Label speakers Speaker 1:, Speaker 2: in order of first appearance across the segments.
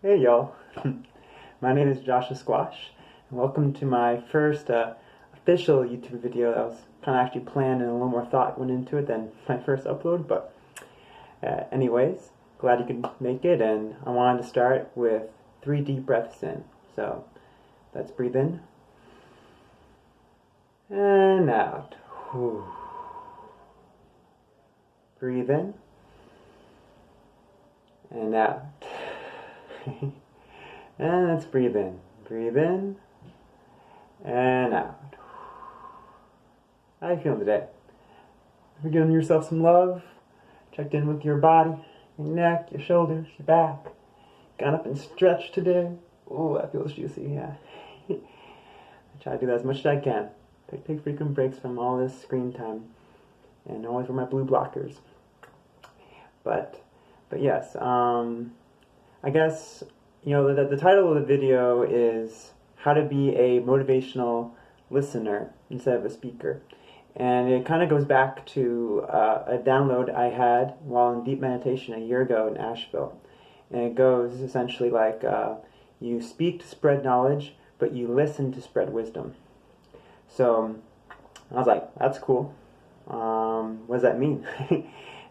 Speaker 1: Hey y'all, my name is Joshua Squash, and welcome to my first official YouTube video. That was kind of actually planned and a little more thought went into it than my first upload, but anyways, glad you could make it, and I wanted to start with 3 deep breaths in. So let's breathe in and out. Whew. Breathe in and out. And let's breathe in. Breathe in and out. How you feeling today? Have you given yourself some love? Checked in with your body, your neck, your shoulders, your back. Got up and stretched today. Oh, that feels juicy, yeah. I try to do that as much as I can. Take frequent breaks from all this screen time. And always wear my blue blockers. But yes, I guess, you know, the title of the video is how to be a motivational listener instead of a speaker. And it kind of goes back to a download I had while in deep meditation a year ago in Asheville. And it goes essentially like, you speak to spread knowledge, but you listen to spread wisdom. So I was like, that's cool. What does that mean?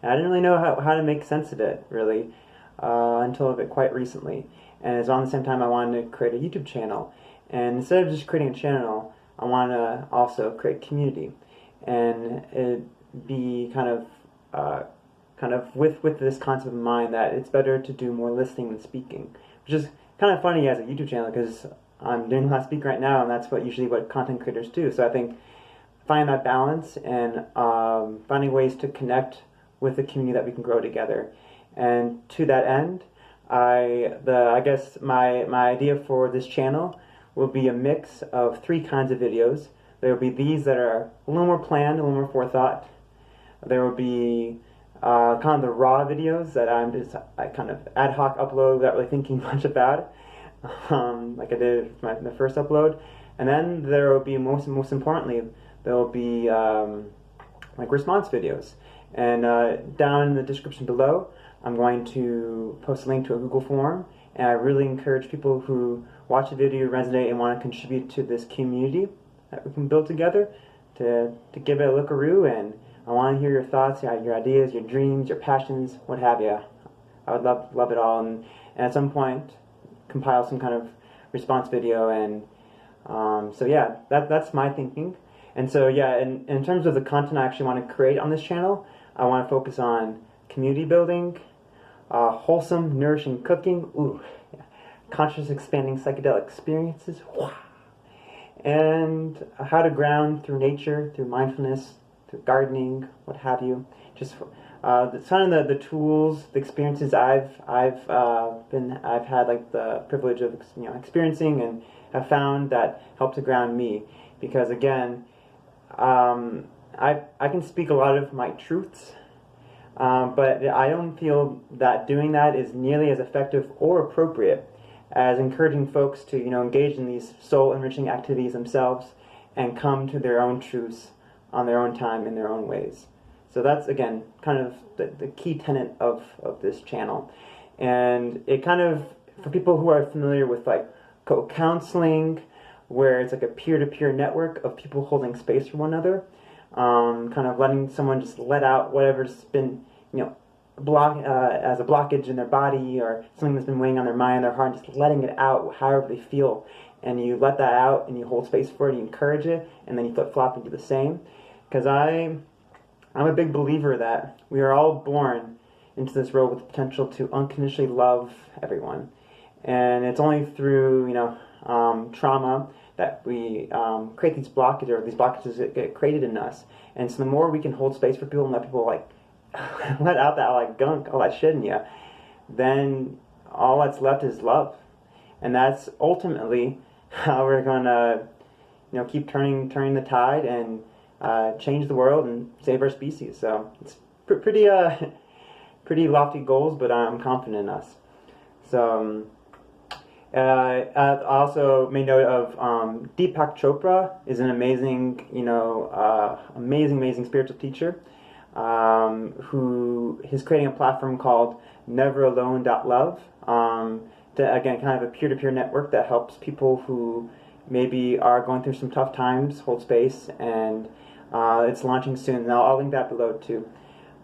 Speaker 1: And I didn't really know how to make sense of it, really, until quite recently. And it's on the same time I wanted to create a YouTube channel. And instead of just creating a channel, I want to also create community. And it be kind of with this concept in mind that it's better to do more listening than speaking. Which is kind of funny as a YouTube channel because I'm doing live speak right now, and that's what content creators do. So I think finding that balance and finding ways to connect with the community that we can grow together. And to that end, I guess my idea for this channel will be a mix of 3 kinds of videos. There will be these that are a little more planned, a little more forethought. There will be kind of the raw videos that I kind of ad hoc upload without really thinking much about, like I did with my first upload. And then there will be most importantly, there will be like response videos. And down in the description below, I'm going to post a link to a Google form, and I really encourage people who watch the video, resonate, and want to contribute to this community that we can build together to give it a lookaroo. And I want to hear your thoughts, your ideas, your dreams, your passions, what have you. I would love it all, and at some point compile some kind of response video. And so yeah, that's my thinking. And so yeah, in terms of the content I actually want to create on this channel, I want to focus on community building, wholesome, nourishing cooking, yeah, conscious expanding psychedelic experiences, and how to ground through nature, through mindfulness, through gardening, what have you. Just some of the tools, the experiences I've had like the privilege of experiencing and have found that help to ground me. Because again, I can speak a lot of my truths, but I don't feel that doing that is nearly as effective or appropriate as encouraging folks to engage in these soul-enriching activities themselves and come to their own truths on their own time in their own ways. So that's, again, kind of the key tenet of this channel. And it kind of, for people who are familiar with like co-counseling, where it's like a peer-to-peer network of people holding space for one another, kind of letting someone just let out whatever's been, as a blockage in their body or something that's been weighing on their mind, their heart, just letting it out however they feel. And you let that out and you hold space for it, and you encourage it, and then you flip-flop and do the same. Because I'm a big believer that we are all born into this world with the potential to unconditionally love everyone. And it's only through, trauma that we create these blockages, or these blockages that get created in us. And so the more we can hold space for people and let people let out that like gunk, all that shit in you, then all that's left is love. And that's ultimately how we're going to, keep turning the tide and change the world and save our species. So it's pretty lofty goals, but I'm confident in us. So I also made note of Deepak Chopra is an amazing, amazing spiritual teacher who is creating a platform called neveralone.love. Again, kind of a peer-to-peer network that helps people who maybe are going through some tough times hold space, and it's launching soon. And I'll link that below too.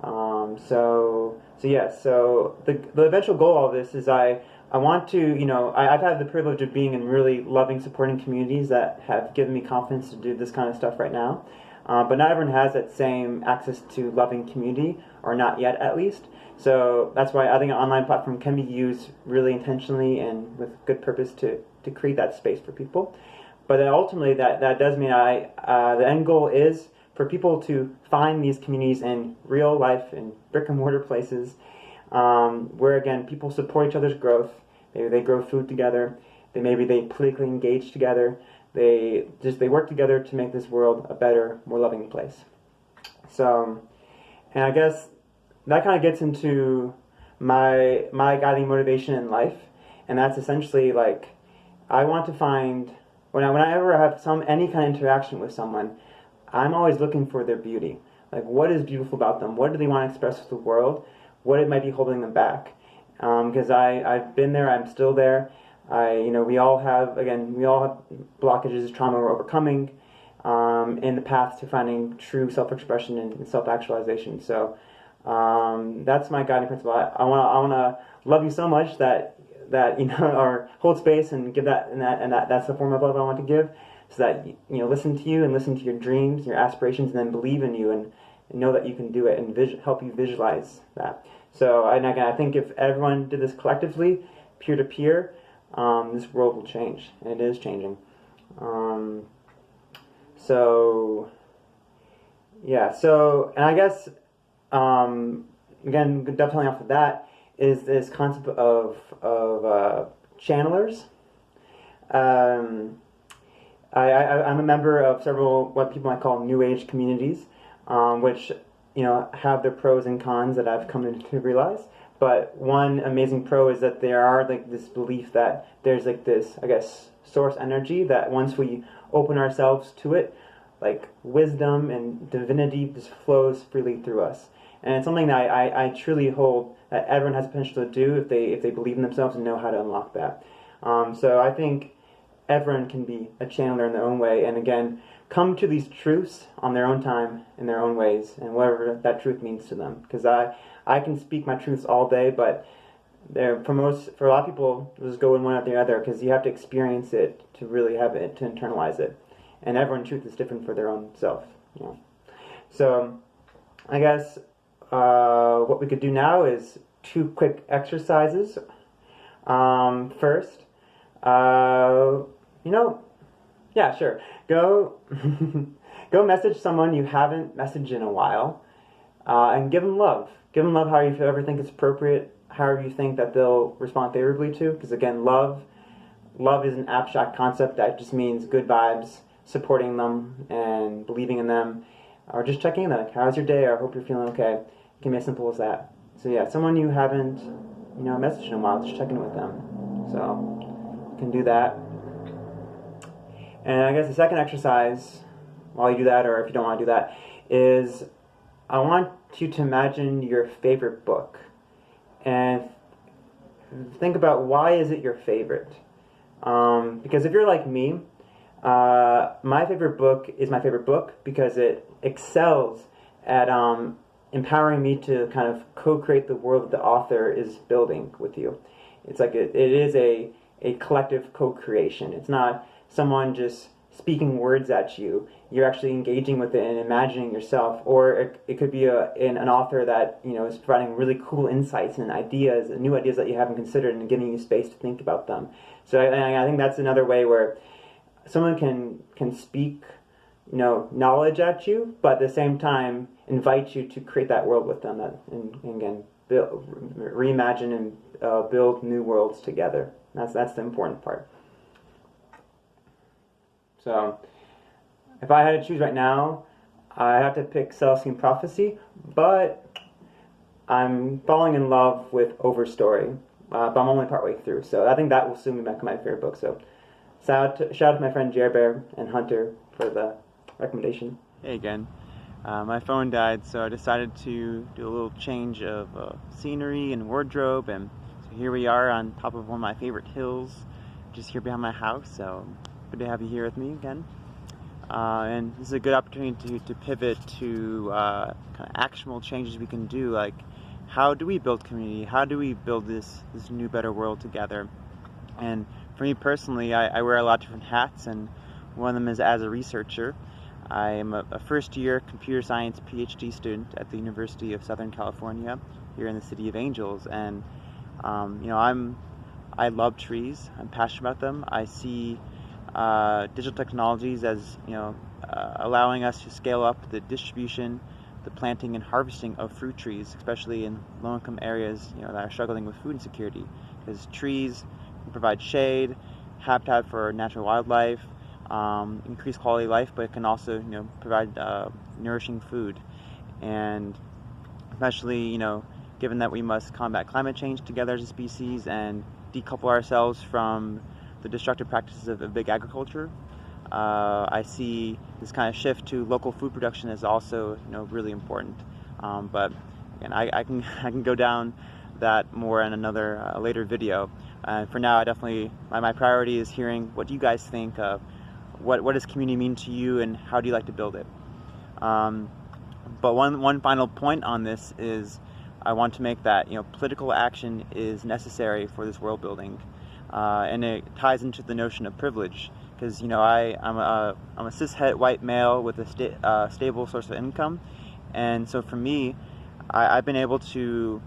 Speaker 1: So the eventual goal of all this is I want to, I've had the privilege of being in really loving, supporting communities that have given me confidence to do this kind of stuff right now. But not everyone has that same access to loving community, or not yet at least. So that's why I think an online platform can be used really intentionally and with good purpose to create that space for people. But then ultimately that does mean the end goal is for people to find these communities in real life, in brick and mortar places, where again people support each other's growth. Maybe they grow food together. Maybe they politically engage together. They work together to make this world a better, more loving place. So, and I guess that kind of gets into my guiding motivation in life, and that's essentially like I want to find when I ever have any kind of interaction with someone, I'm always looking for their beauty. Like, what is beautiful about them? What do they want to express to the world? What it might be holding them back? Because I've been there. I'm still there. We all have blockages, trauma we're overcoming in the path to finding true self-expression and self-actualization. So that's my guiding principle. I want to love you so much that or hold space and give that, and that's the form of love I want to give, so that listen to you and listen to your dreams, your aspirations, and then believe in you and know that you can do it, and help you visualize that. So, and again, I think if everyone did this collectively, peer to peer, this world will change, and it is changing. So, and I guess, again, dovetailing off of that, is this concept of channelers. I'm a member of several what people might call New Age communities, which have their pros and cons that I've come to realize. But one amazing pro is that there are like this belief that there's like this, I guess, source energy that once we open ourselves to it, like wisdom and divinity just flows freely through us. And it's something that I truly hold that everyone has potential to do if they believe in themselves and know how to unlock that. So I think everyone can be a channeler in their own way, and again, come to these truths on their own time, in their own ways, and whatever that truth means to them. Because I can speak my truths all day, but for a lot of people, just go in one after the other, because you have to experience it to really have it, to internalize it. And everyone's truth is different for their own self. So I guess what we could do now is 2 quick exercises. First, sure. Go message someone you haven't messaged in a while, and give them love. Give them love however you ever think it's appropriate, however you think that they'll respond favorably to. Because again, love is an abstract concept that just means good vibes, supporting them and believing in them, or just checking in. Like, how's your day? Or I hope you're feeling okay. It can be as simple as that. So yeah, someone you haven't messaged in a while, just check in with them. So you can do that. And I guess the second exercise, while you do that, or if you don't want to do that, is I want you to imagine your favorite book. And think about, why is it your favorite? Because if you're like me, my favorite book is my favorite book because it excels at empowering me to kind of co-create the world that the author is building with you. It's like it is a collective co-creation. It's not someone just speaking words at you. You're actually engaging with it and imagining yourself. Or it could be an author that is providing really cool insights and ideas, new ideas that you haven't considered, and giving you space to think about them. So I think that's another way where someone can speak knowledge at you, but at the same time invite you to create that world with them, and again reimagine and build new worlds together. That's the important part. So, if I had to choose right now, I have to pick Celestine Prophecy, but I'm falling in love with Overstory, but I'm only partway through, so I think that will soon be my favorite book. So, shout out to my friend Jer Bear and Hunter for the recommendation. Hey again. My phone died, so I decided to do a little change of scenery and wardrobe, and so here we are on top of one of my favorite hills, just here behind my house, so good to have you here with me again. And this is a good opportunity to pivot to kind of actionable changes we can do, like how do we build community, how do we build this new, better world together. And for me personally, I wear a lot of different hats, and one of them is as a researcher. I am a first-year computer science PhD student at the University of Southern California here in the City of Angels, and I love trees. I'm passionate about them. I see digital technologies as allowing us to scale up the distribution, the planting and harvesting of fruit trees, especially in low-income areas that are struggling with food insecurity, because trees can provide shade, habitat for natural wildlife, increase quality of life, but it can also provide nourishing food. And especially given that we must combat climate change together as a species and decouple ourselves from the destructive practices of big agriculture, I see this kind of shift to local food production is also really important. But again, I can go down that more in another later video. For now, my priority is hearing what do you guys think of what does community mean to you, and how do you like to build it. But one final point on this is I want to make that political action is necessary for this world building, and it ties into the notion of privilege, because I'm a cishet white male with a stable source of income, and so for me, I've been able to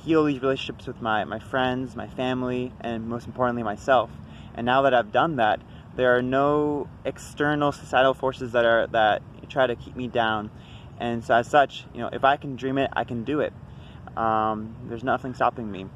Speaker 1: heal these relationships with my friends, my family, and most importantly myself. And now that I've done that, there are no external societal forces that try to keep me down. And so as such, if I can dream it, I can do it. There's nothing stopping me.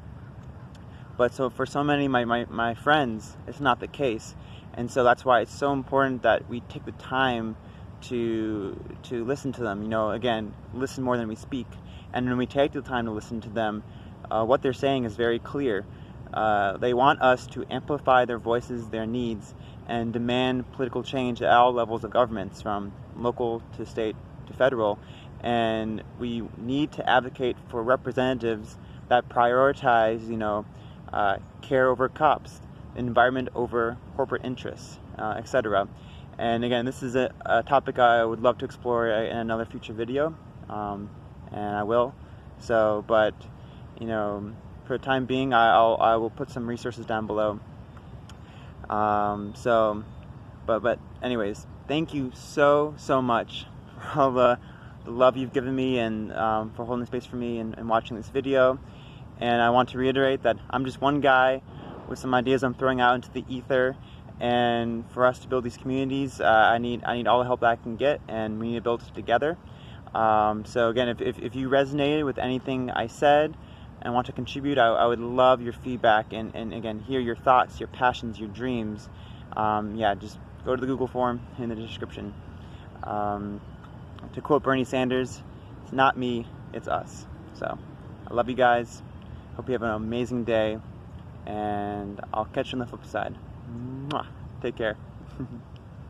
Speaker 1: But so for so many of my friends, it's not the case. And so that's why it's so important that we take the time to listen to them. Again, listen more than we speak. And when we take the time to listen to them, what they're saying is very clear. They want us to amplify their voices, their needs, and demand political change at all levels of governments, from local to state to federal. And we need to advocate for representatives that prioritize, care over cops, environment over corporate interests, etc. And again, this is a topic I would love to explore in another future video, and I will. So, but for the time being, I will put some resources down below. But anyways, thank you so much for all the love you've given me, and for holding space for me and watching this video. And I want to reiterate that I'm just one guy with some ideas I'm throwing out into the ether, and for us to build these communities, I need all the help that I can get, and we need to build it together. So again, if you resonated with anything I said and want to contribute, I would love your feedback, and again, hear your thoughts, your passions, your dreams. Just go to the Google form in the description. To quote Bernie Sanders, it's not me, it's us. So I love you guys. Hope you have an amazing day, and I'll catch you on the flip side. Mwah. Take care.